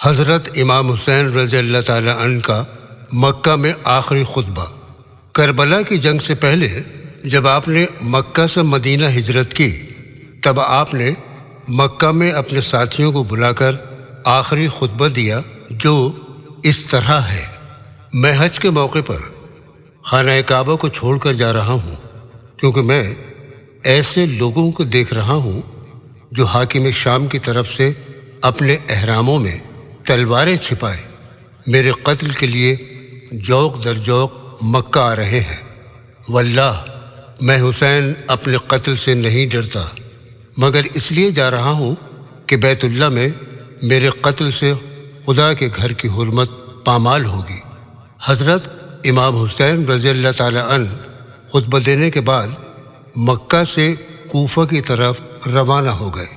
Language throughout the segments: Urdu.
حضرت امام حسین رضی اللہ تعالی عنہ کا مکہ میں آخری خطبہ۔ کربلا کی جنگ سے پہلے جب آپ نے مکہ سے مدینہ ہجرت کی، تب آپ نے مکہ میں اپنے ساتھیوں کو بلا کر آخری خطبہ دیا، جو اس طرح ہے: میں حج کے موقع پر خانہ کعبہ کو چھوڑ کر جا رہا ہوں، کیونکہ میں ایسے لوگوں کو دیکھ رہا ہوں جو حاکم شام کی طرف سے اپنے احراموں میں تلواریں چھپائے میرے قتل کے لیے جوق در جوق مکہ آ رہے ہیں۔ واللہ میں حسین اپنے قتل سے نہیں ڈرتا، مگر اس لیے جا رہا ہوں کہ بیت اللہ میں میرے قتل سے خدا کے گھر کی حرمت پامال ہوگی۔ حضرت امام حسین رضی اللہ تعالی عنہ خطبہ دینے کے بعد مکہ سے کوفہ کی طرف روانہ ہو گئے۔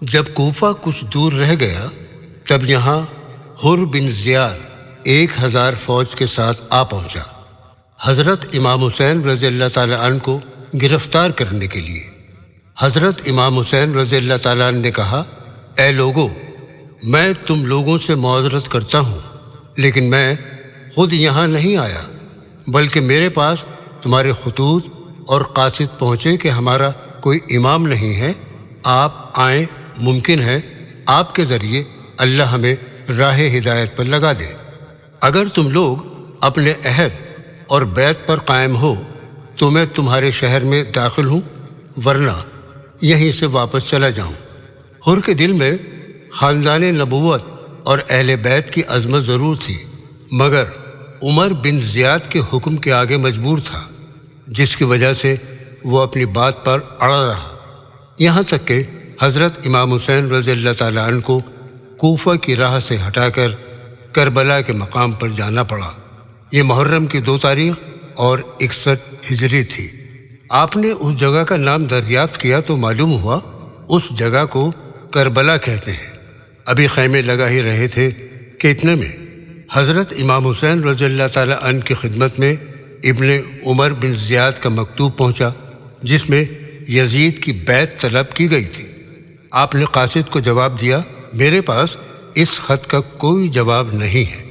جب کوفہ کچھ دور رہ گیا، تب یہاں حر بن زیاد 1000 فوج کے ساتھ آ پہنچا حضرت امام حسین رضی اللہ تعالی عنہ کو گرفتار کرنے کے لیے۔ حضرت امام حسین رضی اللہ تعالی عنہ نے کہا: اے لوگو، میں تم لوگوں سے معذرت کرتا ہوں، لیکن میں خود یہاں نہیں آیا، بلکہ میرے پاس تمہارے خطوط اور قاصد پہنچے کہ ہمارا کوئی امام نہیں ہے، آپ آئیں، ممکن ہے آپ کے ذریعے اللہ ہمیں راہ ہدایت پر لگا دے۔ اگر تم لوگ اپنے عہد اور بیعت پر قائم ہو تو میں تمہارے شہر میں داخل ہوں، ورنہ یہیں سے واپس چلا جاؤں۔ حر کے دل میں خاندان نبوت اور اہل بیت کی عظمت ضرور تھی، مگر عمر بن زیاد کے حکم کے آگے مجبور تھا، جس کی وجہ سے وہ اپنی بات پر اڑا رہا، یہاں تک کہ حضرت امام حسین رضی اللہ تعالی عنہ کو کوفہ کی راہ سے ہٹا کر کربلا کے مقام پر جانا پڑا۔ یہ محرم کی 2 تاریخ اور 61 ہجری تھی۔ آپ نے اس جگہ کا نام دریافت کیا تو معلوم ہوا اس جگہ کو کربلا کہتے ہیں۔ ابھی خیمے لگا ہی رہے تھے کہ اتنے میں حضرت امام حسین رضی اللہ تعالی عنہ کی خدمت میں ابن عمر بن زیاد کا مکتوب پہنچا، جس میں یزید کی بیعت طلب کی گئی تھی۔ آپ نے قاصد کو جواب دیا: میرے پاس اس خط کا کوئی جواب نہیں ہے۔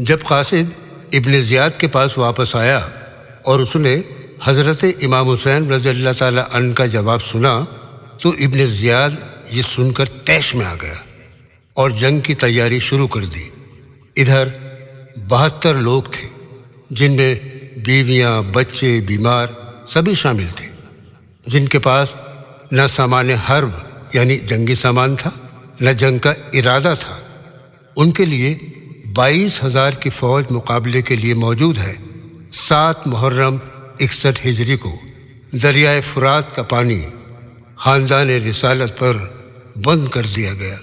جب قاصد ابن زیاد کے پاس واپس آیا اور اس نے حضرت امام حسین رضی اللہ تعالی عنہ کا جواب سنا تو ابن زیاد یہ سن کر طیش میں آ گیا اور جنگ کی تیاری شروع کر دی۔ ادھر 72 لوگ تھے، جن میں بیویاں، بچے، بیمار سبھی شامل تھے، جن کے پاس نہ سامان حرب یعنی جنگی سامان تھا، نہ جنگ کا ارادہ تھا۔ ان کے لیے 22,000 کی فوج مقابلے کے لیے موجود ہے۔ 7 محرم 61 ہجری کو دریائے فرات کا پانی خاندان رسالت پر بند کر دیا گیا۔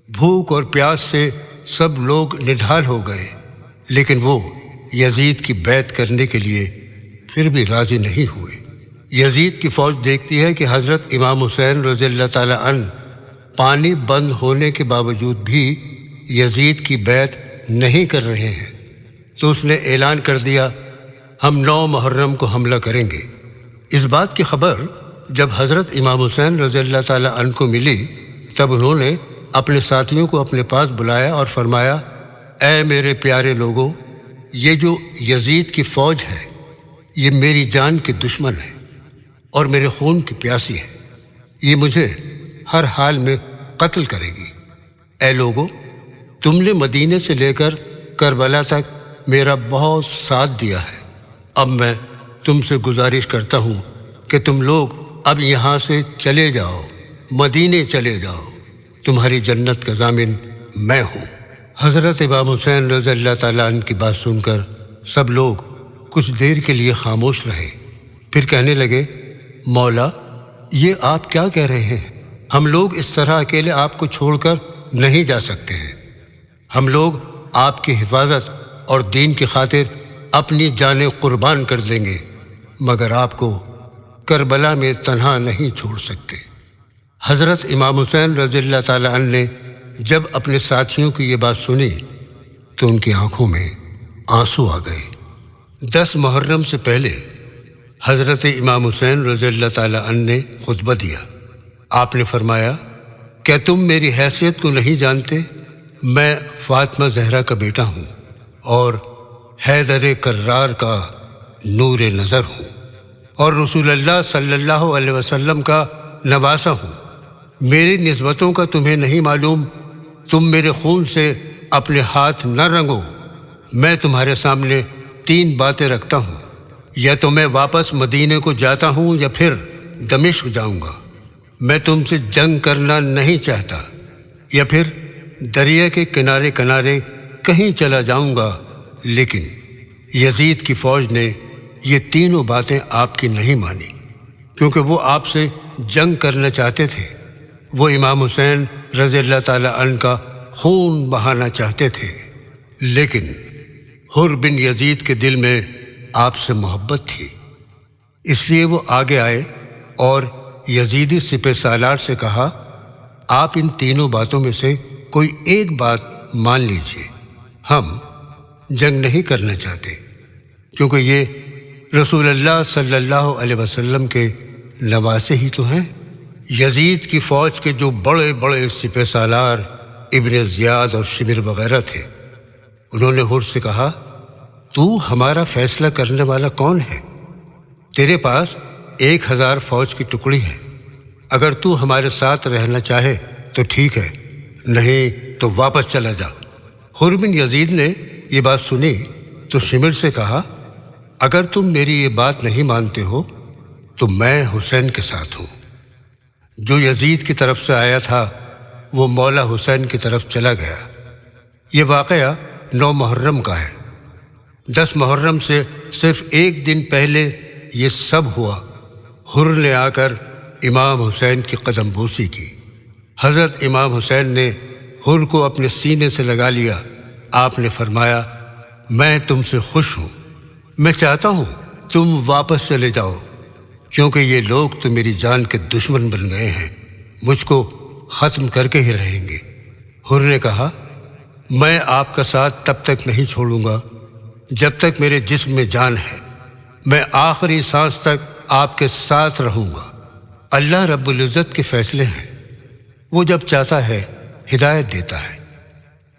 بھوک اور پیاس سے سب لوگ نڈھال ہو گئے، لیکن وہ یزید کی بیعت کرنے کے لیے پھر بھی راضی نہیں ہوئے۔ یزید کی فوج دیکھتی ہے کہ حضرت امام حسین رضی اللہ تعالی عنہ پانی بند ہونے کے باوجود بھی یزید کی بیعت نہیں کر رہے ہیں، تو اس نے اعلان کر دیا: ہم 9 محرم کو حملہ کریں گے۔ اس بات کی خبر جب حضرت امام حسین رضی اللہ تعالی عنہ کو ملی، تب انہوں نے اپنے ساتھیوں کو اپنے پاس بلایا اور فرمایا: اے میرے پیارے لوگوں، یہ جو یزید کی فوج ہے، یہ میری جان کی دشمن ہے اور میرے خون کی پیاسی ہے، یہ مجھے ہر حال میں قتل کرے گی۔ اے لوگو، تم نے مدینے سے لے کر کربلا تک میرا بہت ساتھ دیا ہے، اب میں تم سے گزارش کرتا ہوں کہ تم لوگ اب یہاں سے چلے جاؤ، مدینے چلے جاؤ، تمہاری جنت کا ضامن میں ہوں۔ حضرت امام حسین رضی اللہ تعالیٰ عنہ کی بات سن کر سب لوگ کچھ دیر کے لیے خاموش رہے، پھر کہنے لگے: مولا، یہ آپ کیا کہہ رہے ہیں؟ ہم لوگ اس طرح اکیلے آپ کو چھوڑ کر نہیں جا سکتے ہیں۔ ہم لوگ آپ کی حفاظت اور دین کی خاطر اپنی جانیں قربان کر دیں گے، مگر آپ کو کربلا میں تنہا نہیں چھوڑ سکتے۔ حضرت امام حسین رضی اللہ تعالی عنہ نے جب اپنے ساتھیوں کی یہ بات سنی تو ان کی آنکھوں میں آنسو آ گئے۔ 10 محرم سے پہلے حضرت امام حسین رضی اللہ تعالی عنہ نے خطبہ دیا۔ آپ نے فرمایا: کیا تم میری حیثیت کو نہیں جانتے؟ میں فاطمہ زہرا کا بیٹا ہوں اور حیدر کرار کا نور نظر ہوں اور رسول اللہ صلی اللہ علیہ وسلم کا نواسا ہوں۔ میری نسبتوں کا تمہیں نہیں معلوم؟ تم میرے خون سے اپنے ہاتھ نہ رنگو۔ میں تمہارے سامنے 3 باتیں رکھتا ہوں، یا تو میں واپس مدینے کو جاتا ہوں یا پھر دمشق جاؤں گا۔ میں تم سے جنگ کرنا نہیں چاہتا، یا پھر دریا کے کنارے کنارے کہیں چلا جاؤں گا۔ لیکن یزید کی فوج نے یہ تینوں باتیں آپ کی نہیں مانی، کیونکہ وہ آپ سے جنگ کرنا چاہتے تھے۔ وہ امام حسین رضی اللہ تعالیٰ عنہ کا خون بہانا چاہتے تھے، لیکن حر بن یزید کے دل میں آپ سے محبت تھی، اس لیے وہ آگے آئے اور یزیدی سپہ سالار سے کہا، آپ ان تینوں باتوں میں سے کوئی ایک بات مان لیجیے، ہم جنگ نہیں کرنا چاہتے، کیونکہ یہ رسول اللہ صلی اللہ علیہ وسلم کے نواسے ہی تو ہیں۔ یزید کی فوج کے جو بڑے بڑے سپہ سالار ابن زیاد اور شمر وغیرہ تھے، انہوں نے حر سے کہا، تو ہمارا فیصلہ کرنے والا کون ہے؟ تیرے پاس 1000 فوج کی ٹکڑی ہے، اگر تو ہمارے ساتھ رہنا چاہے تو ٹھیک ہے، نہیں تو واپس چلا جا۔ حر بن یزید نے یہ بات سنی تو شمر سے کہا، اگر تم میری یہ بات نہیں مانتے ہو تو میں حسین کے ساتھ ہوں۔ جو یزید کی طرف سے آیا تھا وہ مولا حسین کی طرف چلا گیا۔ یہ واقعہ 9 محرم کا ہے۔ 10 محرم سے صرف 1 دن پہلے یہ سب ہوا۔ حر نے آ کر امام حسین کی قدم بوسی کی۔ حضرت امام حسین نے حر کو اپنے سینے سے لگا لیا۔ آپ نے فرمایا، میں تم سے خوش ہوں، میں چاہتا ہوں تم واپس چلے جاؤ، کیونکہ یہ لوگ تو میری جان کے دشمن بن گئے ہیں، مجھ کو ختم کر کے ہی رہیں گے۔ حر نے کہا، میں آپ کا ساتھ تب تک نہیں چھوڑوں گا جب تک میرے جسم میں جان ہے، میں آخری سانس تک آپ کے ساتھ رہوں گا۔ اللہ رب العزت کے فیصلے ہیں، وہ جب چاہتا ہے ہدایت دیتا ہے۔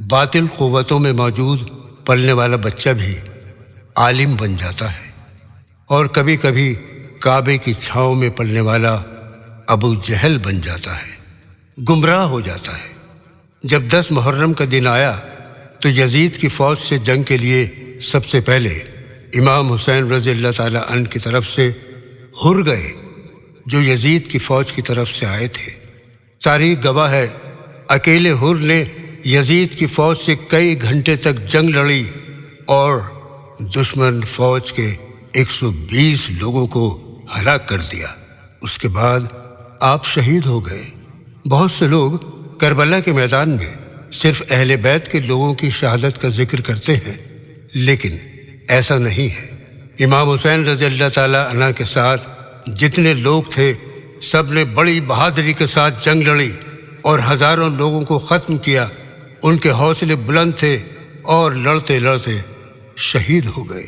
باطل قوتوں میں موجود پلنے والا بچہ بھی عالم بن جاتا ہے، اور کبھی کبھی کعبے کی چھاؤں میں پلنے والا ابو جہل بن جاتا ہے، گمراہ ہو جاتا ہے۔ جب 10 محرم کا دن آیا تو یزید کی فوج سے جنگ کے لیے سب سے پہلے امام حسین رضی اللہ تعالیٰ عنہ کی طرف سے حر گئے، جو یزید کی فوج کی طرف سے آئے تھے۔ تاریخ گواہ ہے، اکیلے حر نے یزید کی فوج سے کئی گھنٹے تک جنگ لڑی اور دشمن فوج کے 120 لوگوں کو ہلاک کر دیا۔ اس کے بعد آپ شہید ہو گئے۔ بہت سے لوگ کربلا کے میدان میں صرف اہل بیت کے لوگوں کی شہادت کا ذکر کرتے ہیں، لیکن ایسا نہیں ہے۔ امام حسین رضی اللہ تعالیٰ عنہ کے ساتھ جتنے لوگ تھے، سب نے بڑی بہادری کے ساتھ جنگ لڑی اور ہزاروں لوگوں کو ختم کیا۔ ان کے حوصلے بلند تھے اور لڑتے لڑتے شہید ہو گئے۔